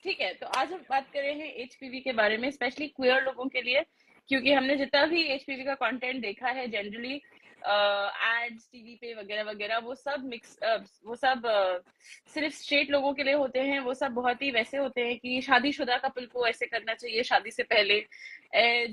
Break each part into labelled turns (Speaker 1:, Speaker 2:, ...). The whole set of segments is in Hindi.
Speaker 1: ठीक है, तो आज हम बात कर रहे हैं एचपीवी के बारे में, स्पेशली क्वियर लोगों के लिए, क्योंकि हमने जितना भी एचपीवी का कंटेंट देखा है जनरली एड्स टीवी पे वगैरह वगैरह, वो सब सिर्फ स्ट्रेट लोगों के लिए होते हैं। वो सब बहुत ही वैसे होते हैं कि शादीशुदा कपल को ऐसे करना चाहिए शादी से पहले,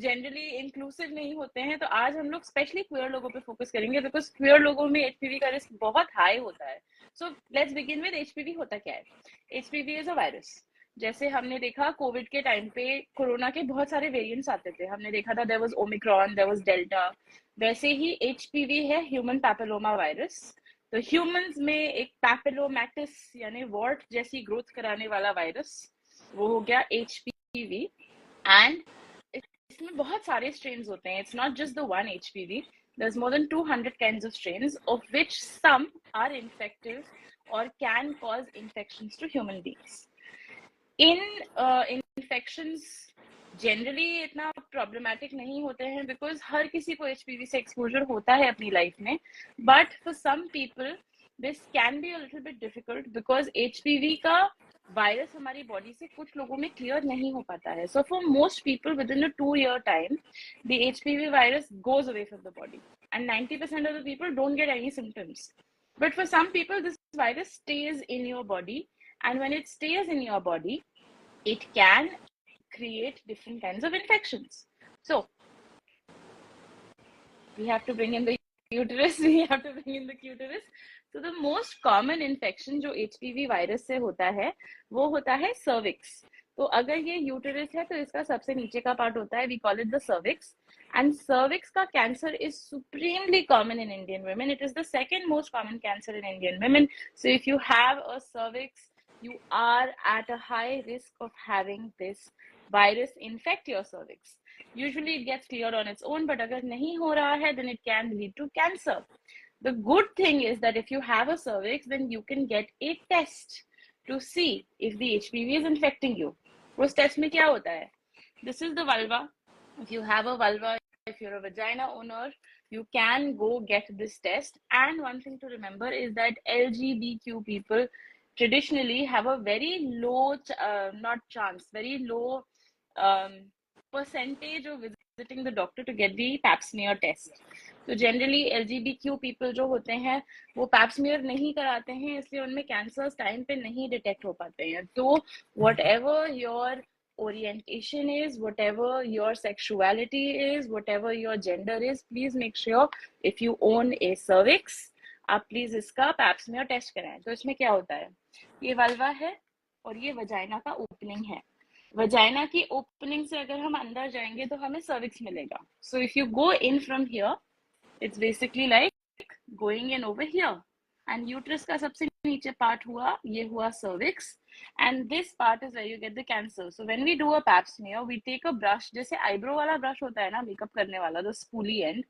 Speaker 1: जनरली इंक्लूसिव नहीं होते हैं। तो आज हम लोग स्पेशली क्वियर लोगों पे फोकस करेंगे, बिकॉज क्वियर लोगों में एचपीवी का रिस्क बहुत हाई होता है। So let's begin with HPV होता क्या है। HPV is a virus. जैसे हमने देखा कोविड के टाइम पे कोरोना के बहुत सारे वेरिएंट्स आते थे, हमने देखा था there was omicron, there was delta. वैसे ही एचपीवी है ह्यूमन पैपिलोमा वायरस। तो ह्यूमंस में एक पैपिलोमैटिस यानी वॉर्ट जैसी ग्रोथ कराने वाला वायरस, वो हो गया एचपीवी। एंड इसमें बहुत सारे स्ट्रेन्स होते हैं, it's not just the one HPV. there's more than 200 kinds of strains, of which some are infective or can cause infections to human beings. In infections generally इतना प्रॉब्लमेटिक नहीं होते हैं, बिकॉज हर किसी को एचपीवी से एक्सपोजर होता है अपनी लाइफ में। But for some people this can be a little bit difficult, because HPV का वायरस हमारी बॉडी से कुछ लोगों में क्लियर नहीं हो पाता है। So for most people within a 2 year time the HPV virus goes away from the body, and 90% of the people don't get any symptoms. But for some people, this virus stays in your body, and when it stays in your body, it can create different kinds of infections. So we have to bring in the uterus. We have to bring in the uterus. So the most common infection जो HPV वायरस से होता है वो होता है सर्विक्स। तो अगर ये यूटेरस है तो इसका सबसे नीचे का पार्ट होता है, we call it the cervix. And cervix का cancer is supremely common in Indian women. It is the second most common cancer in Indian women. So if you have a cervix, you are at a high risk of having this virus infect your cervix. Usually it gets cleared on its own, but अगर नहीं हो रहा है then it can lead to cancer. The good thing is that if you have a cervix, then you can get a test to see if the HPV is infecting you. उस टेस्ट में क्या होता है? This is the vulva. If you have a vulva, if you're a vagina owner, you can go get this test. And one thing to remember is that LGBTQ people traditionally have a very low, not chance, very low percentage of visiting the doctor to get the pap smear test. तो जनरली LGBTQ पीपल जो होते हैं वो पैप स्मीयर नहीं कराते हैं, इसलिए उनमें कैंसर्स टाइम पे नहीं डिटेक्ट हो पाते हैं। तो whatever your orientation is, whatever your sexuality is, whatever your gender is, please make sure if you own a cervix, आप प्लीज इसका पैप स्मीयर टेस्ट कराएं। तो इसमें क्या होता है, ये वल्वा है और ये वजाइना का ओपनिंग है। वजाइना की ओपनिंग से अगर हम अंदर जाएंगे तो हमें सर्विक्स मिलेगा। So if you go in from here, it's basically like going in over here. And uterus का सबसे नीचे पार्ट हुआ, ये हुआ cervix, and this part is where you get the cancer. So when we do a pap smear, we take a brush, जैसे आईब्रो वाला ब्रश होता है ना मेकअप करने वाला, the spoolie end,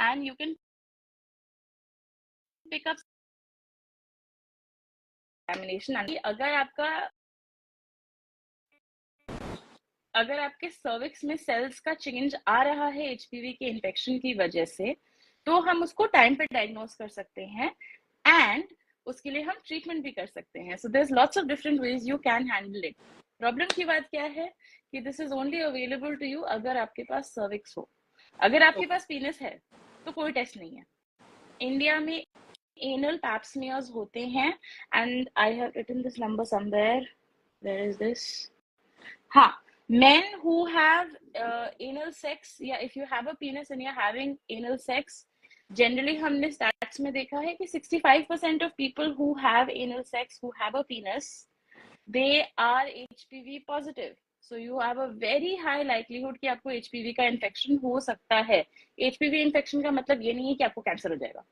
Speaker 1: and you can pick up examination. अगर आपके सर्विक्स में सेल्स का चेंज आ रहा है एचपीवी के इन्फेक्शन की वजह से, तो हम उसको टाइम पे डायग्नोज कर सकते हैं एंड उसके लिए हम ट्रीटमेंट भी कर सकते हैं। So there is lots of different ways you can handle it. Problem की बात क्या है कि this is only available to you अगर आपके पास सर्विक्स हो। अगर आपके पास पीनस है तो कोई टेस्ट नहीं है। इंडिया में एनल पैप स्मीयर्स होते हैं, and I have written this number somewhere, where is this, हाँ, men who have anal sex, या if you have a penis and you're having anal sex, generally हमने stats में देखा है कि 65% of people who have anal sex, who have a penis, they are HPV positive. So you have a very high likelihood कि आपको HPV का इन्फेक्शन हो सकता है। HPV इन्फेक्शन का मतलब ये नहीं है कि आपको कैंसर हो जाएगा।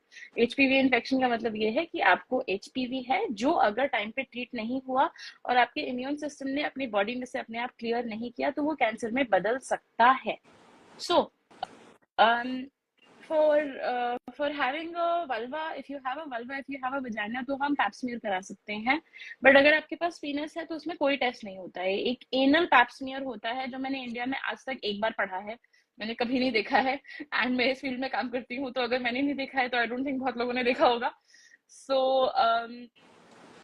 Speaker 1: HPV इन्फेक्शन का मतलब ये है कि आपको HPV है, जो अगर टाइम पे ट्रीट नहीं हुआ और आपके इम्यून सिस्टम ने अपनी बॉडी में से अपने आप क्लियर नहीं किया, तो वो कैंसर में बदल सकता है। सो for having a vulva, if you have a vulva, if you have a vagina, तो हम पैप स्मीयर करा सकते हैं। बट अगर आपके पास पीनस है तो उसमें कोई टेस्ट नहीं होता है। एक एनल पैप स्मीयर होता है जो मैंने इंडिया में आज तक एक बार पढ़ा है, मैंने कभी नहीं देखा है। एंड मैं इस फील्ड में काम करती हूँ, तो अगर मैंने नहीं देखा है तो आई डोंट थिंक बहुत लोगों ने देखा होगा। सो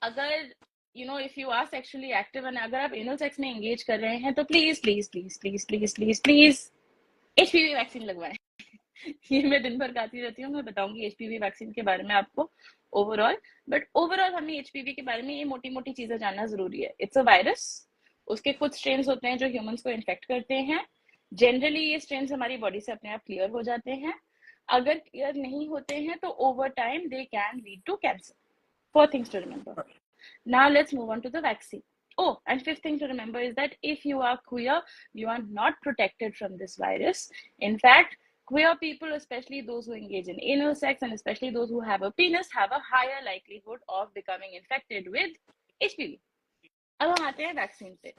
Speaker 1: अगर you know if you are sexually active and अगर आप एनल सेक्स में एंगेज कर रहे हैं तो please please please please please please please HPV vaccine लगवाएं। ये मैं दिन भर गाती रहती हूँ, मैं बताऊंगी एचपीवी वैक्सीन के बारे में आपको ओवरऑल, बट ओवरऑल हमें एचपीवी के बारे में ये मोटी मोटी चीजें जानना जरूरी है। इट्स अ वायरस, उसके कुछ स्ट्रेन्स होते हैं जो ह्यूमंस को इन्फेक्ट करते हैं। जनरली ये स्ट्रेन्स हमारी बॉडी से अपने आप क्लियर हो जाते हैं। अगर क्लियर नहीं होते हैं तो over time they can lead to cancer. 4 things to remember. Now let's move on to the vaccine. Oh, and fifth thing to remember is that if you are queer, you are not protected from this virus. In fact, queer people, especially those who engage in anal sex and especially those who have a penis, have a higher likelihood of becoming infected with HPV. अब हम आते हैं वैक्सीन पे।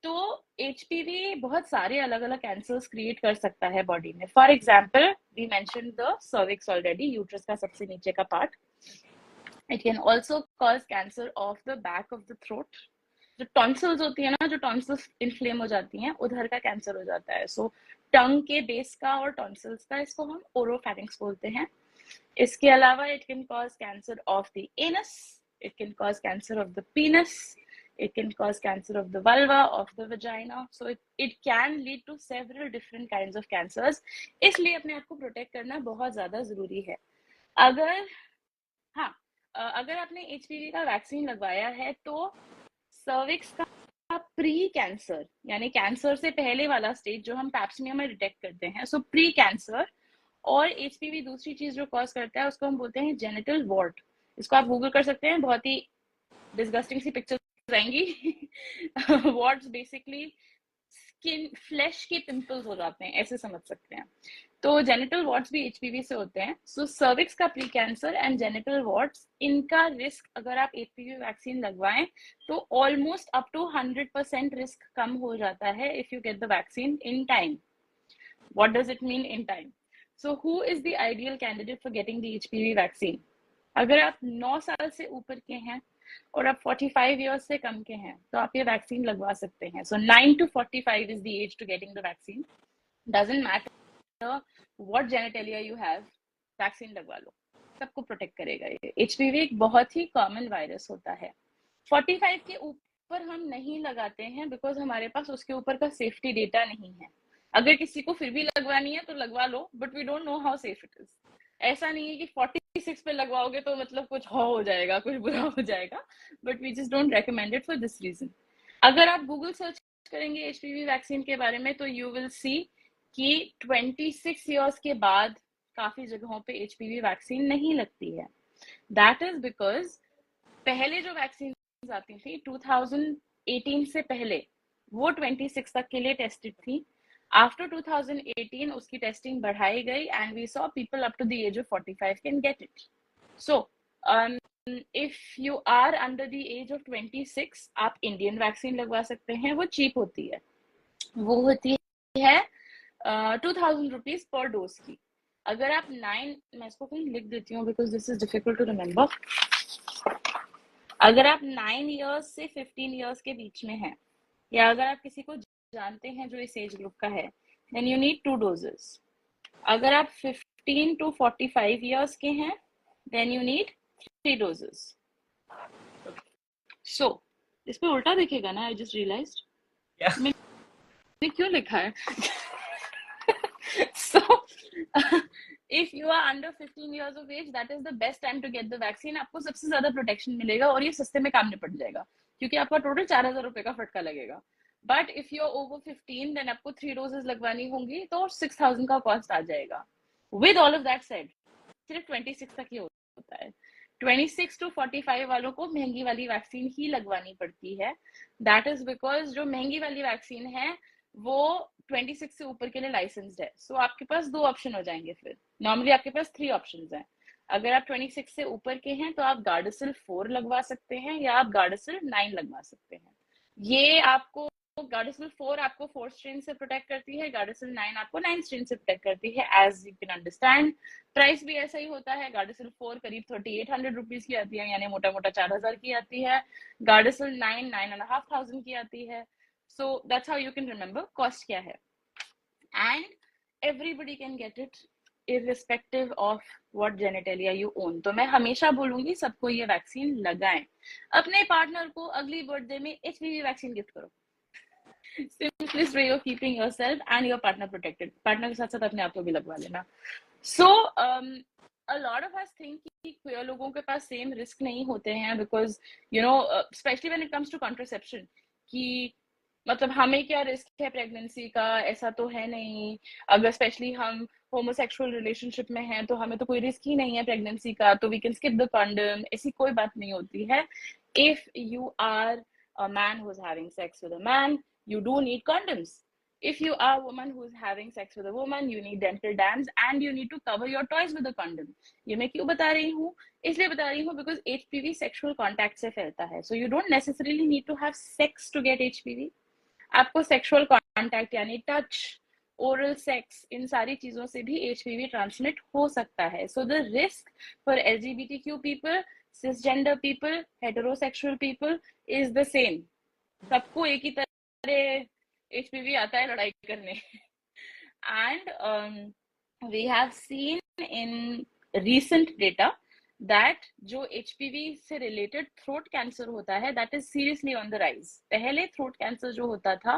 Speaker 1: तो एचपीवी बहुत सारे अलग अलग कैंसर्स क्रिएट कर सकता है बॉडी में। For example we mention the cervix already, uterus का सबसे नीचे का part. It can also cause cancer of the back of the throat. जो टॉन्सिल्स होती है ना, जो टॉन्सिल्स इन्फ्लेम हो जाती हैं, उधर का कैंसर हो जाता है। सो टंग के बेस का और टॉन्सिल्स का, इसको हम ओरोफैरिंक्स बोलते हैं। इसके अलावा it can cause cancer of the anus, it can cause cancer of the पीनस, it can cause cancer of the vulva, of the vagina. So it can lead to several different kinds of cancers. इसलिए अपने आप को प्रोटेक्ट करना बहुत ज्यादा जरूरी है। अगर हाँ अगर आपने एचपीवी का वैक्सीन लगवाया है तो सर्विक्स का प्री कैंसर, यानी कैंसर से पहले वाला स्टेज जो हम पैप्समियर में डिटेक्ट करते हैं, सो प्री कैंसर और एचपीवी दूसरी चीज जो कॉज करता है उसको हम बोलते हैं जेनिटल वॉर्ट। इसको आप गूगल कर सकते हैं, बहुत ही डिस्गस्टिंग सी पिक्चर्स आएंगी। वॉर्ट्स बेसिकली स्किन फ्लैश के पिंपल्स हो जाते हैं, ऐसे समझ सकते हैं। तो जेनिटल वॉर्ट्स भी एचपीवी से होते हैं। सो सर्विक्स का pre cancer and genital warts, इनका रिस्क अगर आप एचपीवी वैक्सीन लगवाएं तो ऑलमोस्ट अप टू 100% रिस्क कम हो जाता है if you get the vaccine in time. What does it mean in time? So who is the ideal candidate for getting the HPV vaccine? अगर आप 9 साल से ऊपर के हैं और आप 45 ईयर्स से कम के हैं तो आप ये वैक्सीन लगवा सकते हैं। So 9 to 45 is the age to getting the vaccine. Doesn't matter what genitalia you have, vaccine लगवा लो, सबको प्रोटेक्ट करेगा ये। एचपीवी एक बहुत ही कॉमन वायरस होता है। 45 के ऊपर हम नहीं लगाते हैं बिकॉज हमारे पास उसके ऊपर का सेफ्टी डेटा नहीं है। अगर किसी को फिर भी लगवानी है तो लगवा लो, but we don't know how safe it is. ऐसा नहीं है कि 46 पे लगवाओगे तो मतलब कुछ हो जाएगा, कुछ बुरा हो जाएगा, but we just don't recommend it for this reason. अगर आप गूगल सर्च करेंगे एचपीवी वैक्सीन के बारे में तो यू विल सी कि 26 ईयर्स के बाद काफी जगहों पे एचपीवी वैक्सीन नहीं लगती है। दैट इज बिकॉज पहले जो वैक्सीन आती थी 2018 से पहले, वो 26 तक के लिए टेस्टेड थी। After 2018 उसकी टेस्टिंग बढ़ाई गई and we saw people up to the age of 45 can get it. So if you are under the age of 26 आप इंडियन वैक्सीन लगवा सकते हैं, वो चीप होती है, वो होती है 2000 रुपीज पर डोज की। अगर आप 9, मैं इसको कहीं लिख देती हूँ because this is difficult to remember. अगर आप 9 इयर्स से 15 इयर्स के बीच में हैं, या अगर आप किसी को जानते हैं जो इस एज ग्रुप का है, then you need 2 doses. अगर आप 15 to 45 years के हैं, then you need 3 doses. So, इस पे उल्टा दिखेगा ना? I just realized.
Speaker 2: Yeah.
Speaker 1: मैंने क्यों लिखा है? So, if you are under 15 years of age, that is the best time to get the vaccine. आपको सबसे ज्यादा प्रोटेक्शन मिलेगा और ये सस्ते में काम निपट जाएगा क्योंकि आपका टोटल 4000 रुपए का फटका लगेगा। But if you are over 15 then आपको 3 डोजेस लगवानी होंगी तो 6000 का कॉस्ट आ जाएगा। With all of that said, सिर्फ 26 तक ही होता है। 26 to 45 वालों को महंगी वाली वैक्सीन ही लगवानी पड़ती है। दैट इज बिकॉज जो महंगी वाली वैक्सीन है वो 26 से ऊपर के लिए लाइसेंस्ड है। सो आपके पास 2 ऑप्शन हो जाएंगे। फिर नॉर्मली आपके पास 3 ऑप्शंस हैं। अगर आप 26 से ऊपर के हैं तो आप गार्डासिल 4 लगवा सकते हैं या आप गार्डासिल 9 लगवा सकते हैं। ये आपको गार्डासिल 4 आपको 4 स्ट्रेन से प्रोटेक्ट करती है, गार्डासिल 9 आपको 9 स्ट्रेन से प्रोटेक्ट करती है। As you can understand price भी ऐसा ही होता है। गार्डासिल 4 करीब 3800 रुपीज की आती है, यानी मोटा मोटा 4000 की आती है। गार्डासिल 9 9,500 की आती है। So that's how you can remember cost क्या है। And everybody can get it. irrespective of what genitalia you own. तो मैं हमेशा बोलूंगी सबको ये वैक्सीन लगाएं. अपने पार्टनर को अगली बर्थडे में HPV वैक्सीन गिफ्ट करो. Simplest way of keeping yourself and your partner protected. Partner के साथ साथ अपने आप को भी लगवा लेना. So a lot of us think कि queer लोगों के पास same risk नहीं होते हैं because you know especially when it comes to contraception कि मतलब हमें क्या रिस्क है प्रेगनेंसी का, ऐसा तो है नहीं. अगर स्पेशली हम होमोसेक्सुअल रिलेशनशिप में हैं तो हमें तो कोई रिस्क ही नहीं है प्रेगनेंसी का, तो we can skip the condom. ऐसी कोई बात नहीं होती है. If you are a man who is having sex with a man, you do need condoms. If you are a woman who is having sex with a woman, you need dental dams and you need to cover your toys with a condom. ये मैं क्यों बता रही हूँ? इसलिए बता रही हूँ because HPV sexual contact से फैलता है. So you don't necessarily need to have sex to get HPV. आपको सेक्सुअल कॉन्टैक्ट यानी टच, ओरल सेक्स, इन सारी चीजों से भी HPV ट्रांसमिट हो सकता है. So the risk for LGBTQ people, cisgender people, heterosexual people is the same. सबको एक ही तरह HPV आता है लड़ाई करने. And we have seen in recent data that जो HPV से रिलेटेड थ्रोट कैंसर होता है that is seriously on the rise. पहले थ्रोट कैंसर जो होता था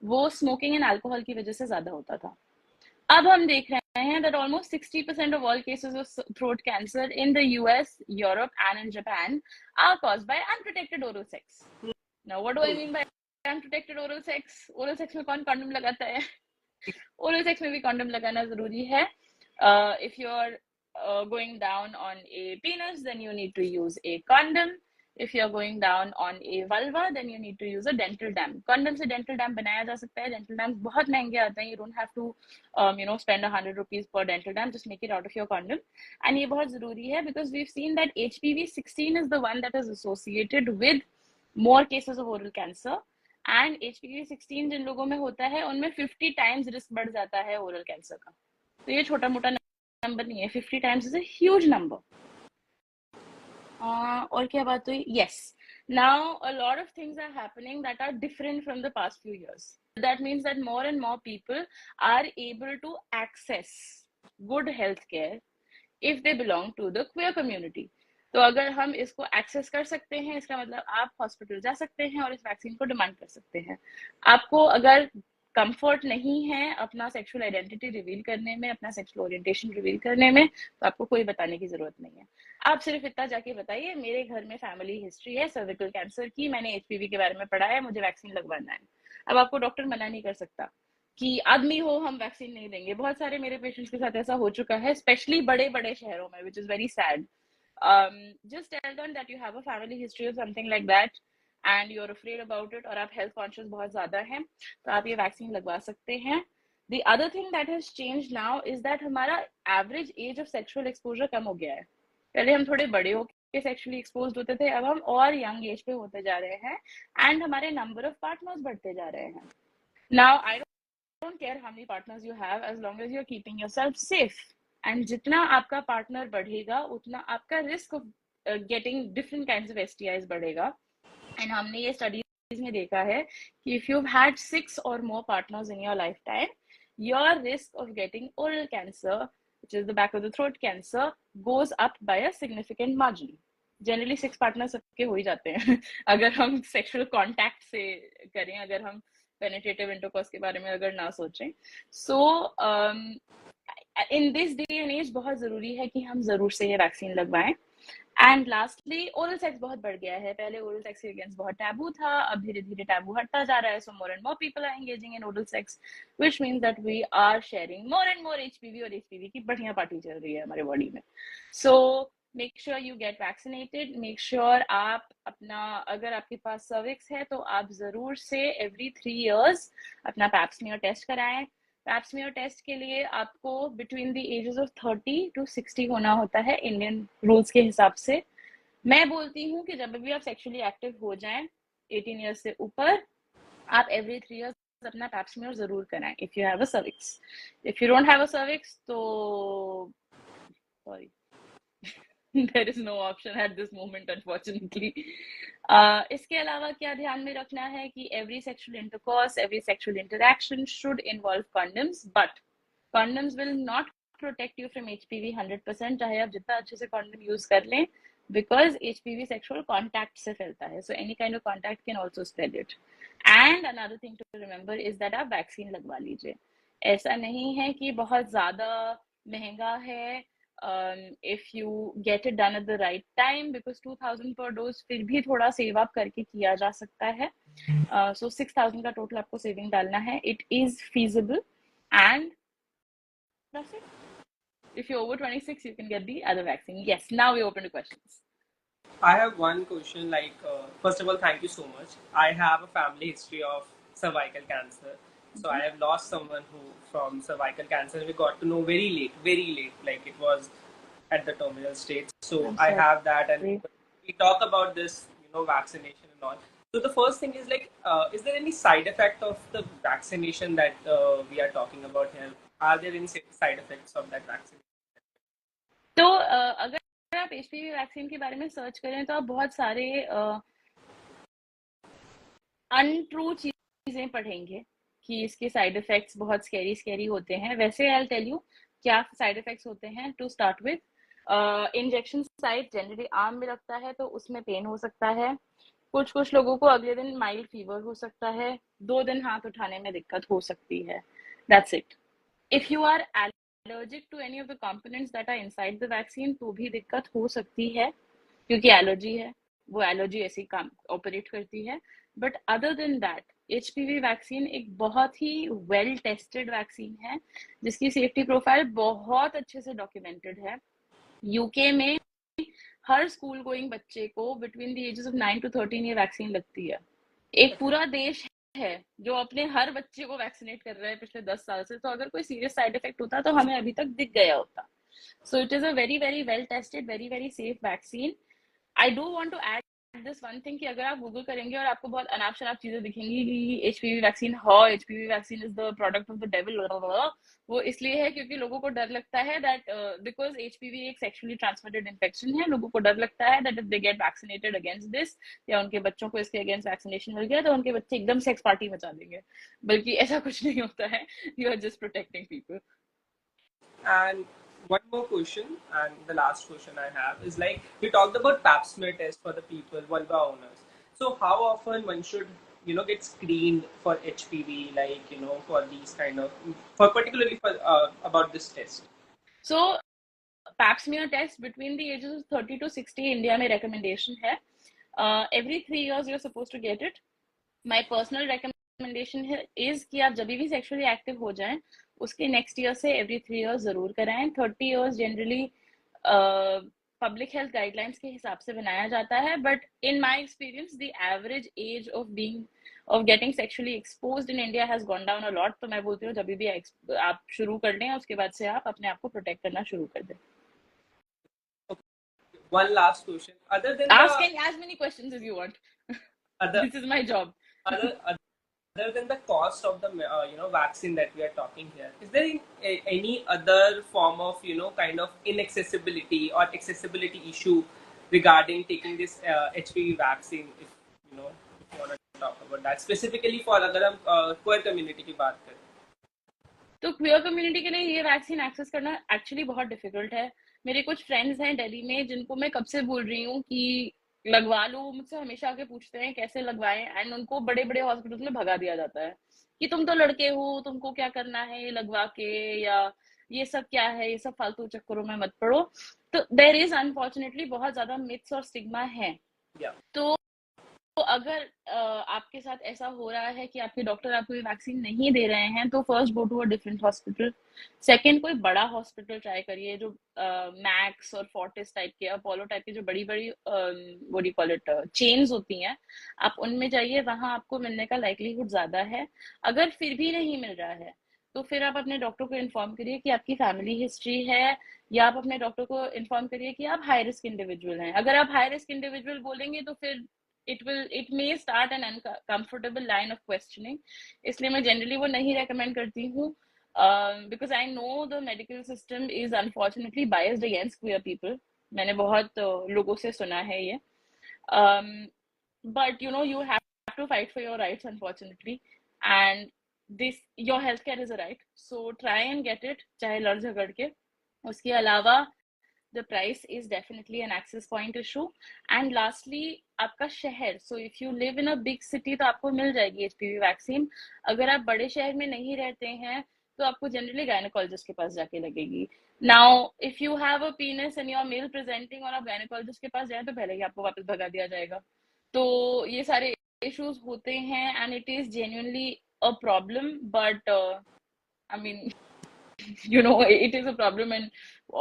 Speaker 1: वो स्मोकिंग एंड अल्कोहल की वजह से ज्यादा होता था. अब हम देख रहे हैं that almost 60% of all cases of throat cancer in the US, Europe and in Japan are caused by unprotected oral sex. Now what do I mean by unprotected oral sex? Oral sex में कौन condom लगाता है? Oral sex में भी condom लगाना जरूरी है. If you're going down on a penis, then you need to use a condom. If you're going down on a vulva, then you need to use a dental dam. Condom से dental dam बनाया जा सकता है. Dental dams बहुत महंगे आते हैं. You don't have to spend 100 rupees per dental dam. Just make it out of your condom. And ये बहुत जरूरी है because we've seen that HPV-16 is the one that is associated with more cases of oral cancer. And HPV-16 जिन लोगों में होता है उनमें 50 times risk बढ़ जाता है oral cancer का. तो ये छोटा मोटा नंबर नहीं है. 50 times is a huge number. और क्या बात हुई? Yes. Now a lot of things are happening that are different from the past few years. That means that more and more people are able to access good health care if they belong to the queer community. तो अगर हम इसको एक्सेस कर सकते हैं, इसका मतलब आप हॉस्पिटल जा सकते हैं और इस वैक्सीन को डिमांड कर सकते हैं. आपको अगर कंफर्ट नहीं है अपना सेक्सुअल आइडेंटिटी रिवील करने में, अपना सेक्सुअल ओरिएंटेशन रिवील करने में, तो आपको कोई बताने की जरूरत नहीं है. आप सिर्फ इतना जाके बताइए मेरे घर में फैमिली हिस्ट्री है सर्विकल कैंसर की, मैंने HPV के बारे में पढ़ा है, मुझे वैक्सीन लगवाना है. अब आपको डॉक्टर मना नहीं कर सकता कि आदमी हो हम वैक्सीन नहीं देंगे. बहुत सारे मेरे पेशेंट्स के साथ ऐसा हो चुका है, स्पेशली बड़े बड़े शहरों में, which is very sad. Just tell them that you have a family history or something like that and you're afraid about it, और आप health conscious बहुत ज्यादा हैं, तो आप ये वैक्सीन लगवा सकते हैं. The other thing that has changed now is that हमारा average age of sexual exposure कम हो गया है. पहले हम थोड़े बड़े होके sexually exposed होते थे, अब हम और young age पे होते जा रहे हैं and हमारे number of partners बढ़ते जा रहे हैं. Now I don't care how many partners you have as long as you're keeping yourself safe. And जितना आपका पार्टनर बढ़ेगा उतना आपका risk of getting different kinds of STIs बढ़ेगा. एंड हमने ये स्टडीज में देखा है कि if you had 6 or more partners in your lifetime, your risk of getting oral cancer, which is the back of the throat cancer, goes up by a significant margin. Generally 6 partner सबके हो ही जाते हैं अगर हम सेक्सुअल कॉन्टैक्ट से करें, अगर हम पेनिट्रेटिव इंटरकोर्स के बारे में अगर ना सोचें. So in this day and age बहुत जरूरी है कि हम जरूर से ये वैक्सीन लगवाएं. एंड लास्टली ओरल सेक्स बहुत बढ़ गया है. पहले ओरल सेक्स के अगेंस्ट बहुत टैबू था, अब धीरे धीरे टैबू हटता जा रहा है. So more and more people are engaging in oral sex, which means that we are sharing more and more HPV, और HPV की बढ़िया पार्टी चल रही है हमारे बॉडी में. So make sure you get vaccinated. Make sure आप अपना, अगर आपके पास सर्विक्स है तो आप जरूर से every 3 years अपना पैप स्मीयर टेस्ट कराएं. पैप स्मीयर टेस्ट के लिए आपको between the ages of 30 to 60 होना होता है इंडियन रूल्स के हिसाब से. मैं बोलती हूँ कि जब भी आप सेक्सुअली एक्टिव हो जाएं 18 ईयर्स से ऊपर, आप every 3 years अपना पैप स्मीयर जरूर कराएं if you have a cervix. If you don't have a cervix तो sorry there is no option at this moment unfortunately. इसके अलावा क्या ध्यान में रखना है कि every sexual intercourse, every sexual interaction should involve condoms, but condoms will not protect you from HPV 100%, चाहे आप जितना अच्छे से condom use कर लें, because HPV sexual contact से फैलता है, so any kind of contact can also spread it. And another thing to remember is that आप वैक्सीन लगवा लीजिए. ऐसा नहीं है कि बहुत ज़्यादा महंगा है. If you get it done at the right time, because 2000 per dose फिर भी थोड़ा सेव अप करके किया जा सकता है. So 6000 का टोटल आपको सेविंग डालना है. It is feasible, and that's it. If you're over 26, you can get the other vaccine. Yes, now we're open to questions.
Speaker 2: I have one question. First of all, thank you so much. I have a family history of cervical cancer. So I have lost someone who from cervical cancer. We got to know very late. Like it was at the terminal stage. So I have that, and we talk about this, vaccination and all. So the first thing is is there any side effect of the vaccination that we are talking about here? Are there any side effects of that vaccine?
Speaker 1: तो अगर आप HPV वैक्सीन के बारे में सर्च करें तो आप बहुत सारे अनट्रू चीजें पढ़ेंगे कि इसके साइड इफेक्ट्स बहुत स्कैरी होते हैं. वैसे आई टेल यू क्या साइड इफेक्ट्स होते हैं. To start with, injection site generally arm में लगता है तो उसमें पेन हो सकता है. कुछ लोगों को अगले दिन माइल्ड फीवर हो सकता है. 2 दिन हाथ उठाने में दिक्कत हो सकती है. That's it. If you are allergic to any of the components that are inside the vaccine, तो भी दिक्कत हो सकती है क्योंकि एलर्जी है, वो एलर्जी ऐसे काम ऑपरेट करती है. But other than that, HPV vaccine एक बहुत ही वेल टेस्टेड वैक्सीन है जिसकी सेफ्टी प्रोफाइल बहुत अच्छे से डॉक्यूमेंटेड है. यूके में हर स्कूल गोइंग बच्चे को between the ages of 9 to 13 ये वैक्सीन लगती है. एक पूरा देश है जो अपने हर बच्चे को वैक्सीनेट कर रहा है पिछले 10 साल से. तो अगर कोई सीरियस साइड इफेक्ट होता तो हमें अभी तक दिख गया होता. So it is a very very well tested, very very safe vaccine. I do want to add this one thing कि अगर आप गूगल करेंगे और आपको बहुत अनाप शनाप चीजें दिखेंगी कि HPV vaccine HPV vaccine is the product of the devil, वो इसलिए है क्योंकि लोगों को डर लगता है दैट बिकॉज HPV एक सेक्सुअली ट्रांसमिटेड इन्फेक्शन है. लोगों को डर लगता है that if they get vaccinated against this या उनके बच्चों को इसके अगेंस्ट वैक्सीनेशन मिल गया तो उनके बच्चे एकदम सेक्स पार्टी मचा देंगे. बल्कि ऐसा कुछ नहीं होता है. You are just protecting people.
Speaker 2: And one more question, and the last question I have is we talked about pap smear test for the people, vulva owners. So how often one should get screened for HPV, for these kind of, for particularly for about this test?
Speaker 1: So pap smear test between the ages of 30 to 60 India में recommendation है. Every 3 years you're supposed to get it. My personal recommendation is कि आप जब भी sexually active हो जाएं उसके नेक्स्ट ईयर से एवरी 3 years जरूर कराएं. 30 years generally public health guidelines के हिसाब से बनाया जाता है. But in my experience the average age of getting sexually exposed in India has gone down a lot. तो मैं बोलती हूँ जब भी आप शुरू कर लें उसके बाद से आप अपने आप को प्रोटेक्ट करना शुरू कर दें.
Speaker 2: One last question. Other than
Speaker 1: asking as many questions as you want. This is my job.
Speaker 2: Other than the cost of the vaccine that we are talking here, is there any other form of kind of inaccessibility or accessibility issue regarding taking this HPV vaccine? If you want to talk about that specifically for अगर हम queer community की बात करें
Speaker 1: तो क्वियर कम्युनिटी के लिए ये वैक्सीन एक्सेस करना एक्चुअली बहुत डिफिकल्ट है. मेरे कुछ फ्रेंड्स हैं दिल्ली में जिनको मैं कब से बोल रही हूँ कि लगवा लो. मुझसे हमेशा आके पूछते हैं कैसे लगवाएं, एंड उनको बड़े बड़े हॉस्पिटल में भगा दिया जाता है कि तुम तो लड़के हो, तुमको क्या करना है ये लगवा के, या ये सब क्या है, ये सब फालतू चक्करों में मत पड़ो. तो देयर इज अनफॉर्चुनेटली बहुत ज्यादा मिथ्स और स्टिग्मा है. तो अगर आपके साथ ऐसा हो रहा है कि आपके डॉक्टर आपको ये वैक्सीन नहीं दे रहे हैं तो first go to a different hospital. Second कोई बड़ा हॉस्पिटल ट्राई करिए जो मैक्स और फोर्टिस टाइप के, अपोलो टाइप के जो बड़ी बड़ी what do you call it chains होती हैं, आप उनमें जाइए. वहां आपको मिलने का लाइकलीहुड ज्यादा है. अगर फिर भी नहीं मिल रहा है तो फिर आप अपने डॉक्टर को इन्फॉर्म करिए कि आपकी फैमिली हिस्ट्री है, या आप अपने डॉक्टर को इन्फॉर्म करिए कि आप हाई रिस्क इंडिविजुअल हैं. अगर आप हाई रिस्क इंडिविजुअल बोलेंगे तो फिर it may start an uncomfortable line of questioning. इसलिए मैं generally वो नहीं recommend करती हूँ because I know the medical system is unfortunately biased against queer people. मैंने बहुत लोगों से सुना है ये. But you have to fight for your rights, unfortunately, and your healthcare is a right, so try and get it, चाहे लड़ झगड़ के. उसके अलावा the price is definitely an access point issue. And lastly, आपका शहर, so if you live in a big city तो आपको मिल जाएगी HPV वैक्सीन. अगर आप बड़े शहर में नहीं रहते हैं तो आपको जनरली गायनेकोलॉजिस्ट के पास जाके लगेगी. Now if you have a penis and you are male presenting और आप गायनेकोलॉजिस्ट के पास जाए तो पहले ही आपको वापस भगा दिया जाएगा. तो ये सारे इश्यूज होते हैं and it is genuinely a problem, but I mean you know, it is a problem, and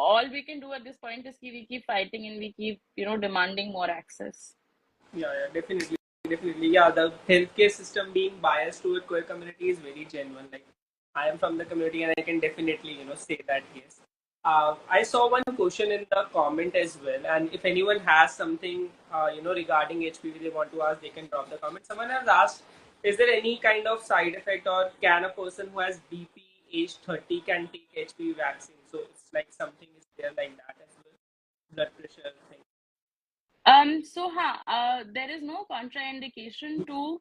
Speaker 1: all we can do at this point is we keep fighting and we keep, you know, demanding more access.
Speaker 2: Yeah, definitely. Yeah, the healthcare system being biased toward queer community is very genuine. Like, I am from the community and I can definitely, say that, yes. I saw one question in the comment as well, and if anyone has something, regarding HPV they want to ask, they can drop the comment. Someone has asked, is there any kind of side effect, or can a person who has BP age 30 can take HPV vaccine? So it's like something is there like that as well, blood pressure thing.
Speaker 1: So there is no contraindication to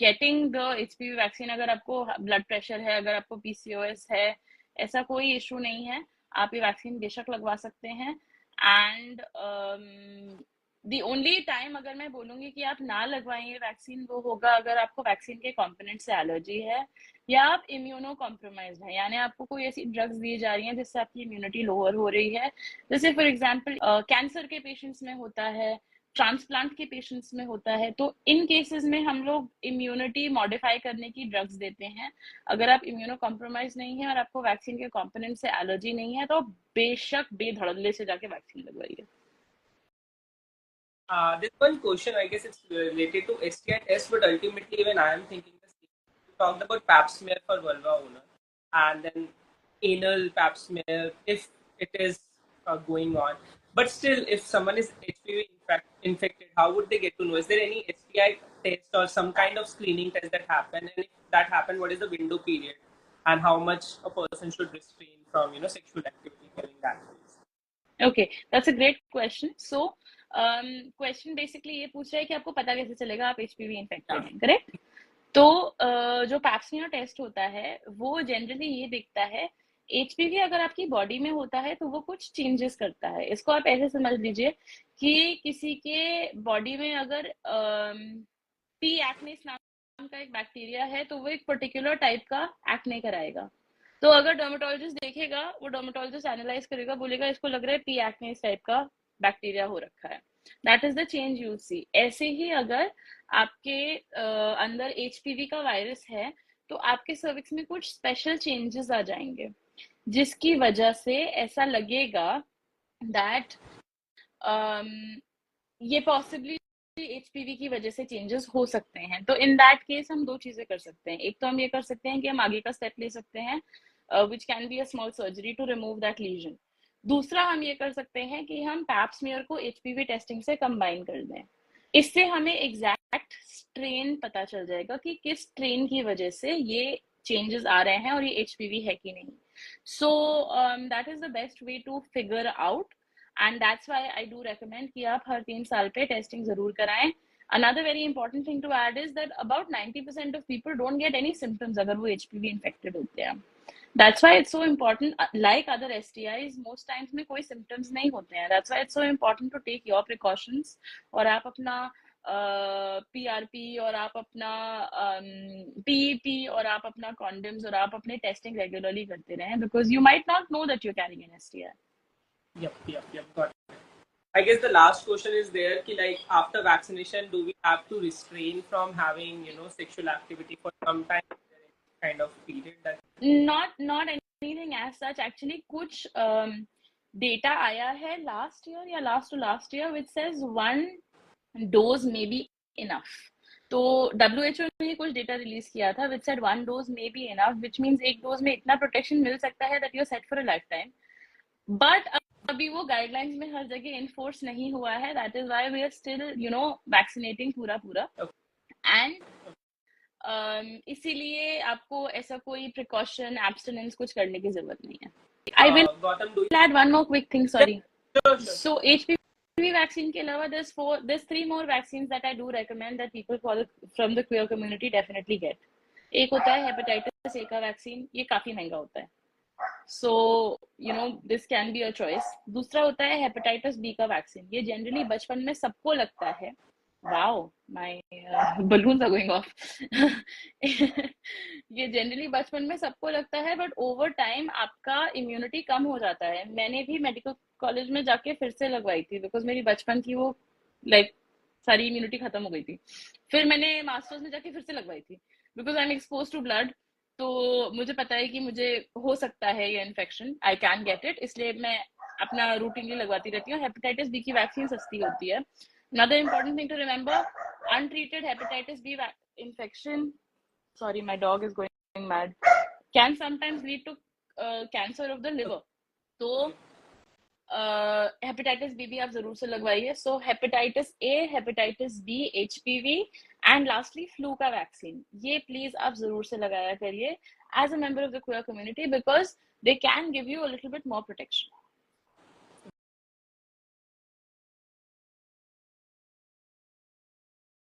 Speaker 1: getting the HPV vaccine. अगर आपको blood pressure है, अगर आपको PCOS है, ऐसा कोई issue नहीं है, आप ये वैक्सीन बेशक लगवा सकते हैं. एंड दी ओनली टाइम अगर मैं बोलूंगी कि आप ना लगवाएं ये वैक्सीन, वो होगा अगर आपको वैक्सीन के कंपोनेंट से एलर्जी है या आप इम्यूनो कॉम्प्रोमाइज है, यानी आपको कोई ऐसी ड्रग्स दी जा रही हैं जिससे आपकी इम्यूनिटी लोअर हो रही है. जैसे फॉर एग्जांपल कैंसर के पेशेंट्स में होता है, ट्रांसप्लांट के पेशेंट्स में होता है, तो इन केसेस में हम लोग इम्यूनिटी मॉडिफाई करने की ड्रग्स देते हैं. अगर आप इम्यूनो कॉम्प्रोमाइज नहीं है और आपको वैक्सीन के कंपोनेंट से एलर्जी नहीं है तो बेशक बेधड़ल्ले से जाके vaccine लगवाइए.
Speaker 2: This one question, I guess it's related to STI test, but ultimately even I am thinking the same. You talked about pap smear for vulva owner, and then anal pap smear if it is going on. But still, if someone is HPV infected, how would they get to know? Is there any STI test or some kind of screening test that happen? And if that happened, what is the window period? And how much a person should restrain from, sexual activity during that phase?
Speaker 1: Okay, that's a great question. So, question basically ये पूछ रहा है कि आपको पता कैसे चलेगा आप एचपीवी इन्फेक्टेड हैं, करेक्ट? तो जो पैप्समियर टेस्ट होता है वो जनरली ये देखता है, एचपीवी अगर आपकी बॉडी में होता है तो वो कुछ चेंजेस करता है. इसको आप ऐसे समझ लीजिए कि किसी के बॉडी में अगर पी एक्नेस नाम का एक बैक्टीरिया है तो वो एक पर्टिकुलर टाइप का एक्ने कराएगा. तो अगर डर्मेटोलॉजिस्ट देखेगा, वो डर्मेटोलॉजिस्ट एनालाइज करेगा, बोलेगा इसको लग रहा है पी एक्नेस टाइप का बैक्टीरिया हो रखा है. That is the change you see. ऐसे ही अगर आपके अंदर एचपीवी का वायरस है तो आपके सर्विक्स में कुछ स्पेशल चेंजेस आ जाएंगे जिसकी वजह से ऐसा लगेगा दैट ये पॉसिबली एचपीवी की वजह से चेंजेस हो सकते हैं. तो इन दैट केस हम दो चीजें कर सकते हैं. एक तो हम ये कर सकते हैं कि हम आगे का स्टेप ले सकते हैं which can be a small surgery to remove that lesion. दूसरा हम ये कर सकते हैं कि हम पैप स्मीयर को एचपीवी टेस्टिंग से कंबाइन कर दें. इससे हमें एग्जैक्ट स्ट्रेन पता चल जाएगा कि किस स्ट्रेन की वजह से ये चेंजेस आ रहे हैं और ये एचपीवी है कि नहीं. So that is the best way to figure out, and that's why I do recommend कि आप हर 3 साल पे टेस्टिंग जरूर कराएं. Another very important thing to add is that about 90% of people don't get any symptoms अगर वो HPV infected होते हैं. That's why it's so important. Like other STIs, most times में कोई symptoms नहीं होते हैं. That's why it's so important to take your precautions. और आप अपना PRP और आप अपना PEP और आप अपना condoms और आप अपने testing regularly करते रहें, because you might not know that you're carrying an STI.
Speaker 2: Yep. Got it. I guess the last question is there, ki like after vaccination, do we have to restrain from having, sexual activity for some time, kind of period that?
Speaker 1: Not anything as such. Actually, कुछ data आया है last year या last year which says 1 dose may be enough. तो WHO ने कुछ डेटा रिलीज किया था which said 1 dose may be enough, which means एक डोज में इतना प्रोटेक्शन मिल सकता है that you're set for a lifetime. But अभी वो गाइडलाइंस में हर जगह इन्फोर्स नहीं हुआ है. That is why we are still vaccinating पूरा. एंड इसीलिए आपको ऐसा कोई प्रिकॉशन एब्स्टिनेंस कुछ करने की जरूरत नहीं है. I will add one more quick thing, sorry. So HPV vaccine के अलावा there's 3 more vaccines that I do recommend that people from the queer community definitely get. एक होता है हेपेटाइटिस ए का वैक्सीन. ये काफी महंगा होता है. So you know this can be a choice. दूसरा होता है हेपेटाइटिस बी का वैक्सीन। ये जनरली बचपन में सबको लगता है। Wow, my balloons are going off. ये जनरली बचपन में सबको लगता है, बट ओवर टाइम आपका इम्यूनिटी कम हो जाता है। मैंने भी मेडिकल कॉलेज में जाके फिर से लगवाई थी, बिकॉज मेरी बचपन की वो लाइक सारी इम्यूनिटी खत्म हो गई थी। फिर मैंने मास्टर्स में जाके फिर से लगवाई थी, because I am expose to blood. तो मुझे पता है कि मुझे हो सकता है ये infection, I can get it, इसलिए मैं अपना रूटीनली लगवाती रहती हूँ। हेपेटाइटिस बी की वैक्सीन सस्ती होती है। Another important thing to remember, untreated hepatitis B infection, sorry, my dog is going mad, can sometimes lead to cancer of the liver. तो हेपेटाइटिस बी भी आप जरूर से लगवाइए। So hepatitis A, hepatitis B, HPV and lastly flu का वैक्सीन, ये प्लीज आप जरूर से लगाया करिए as a member of the cure community, because they can give you a little bit more protection.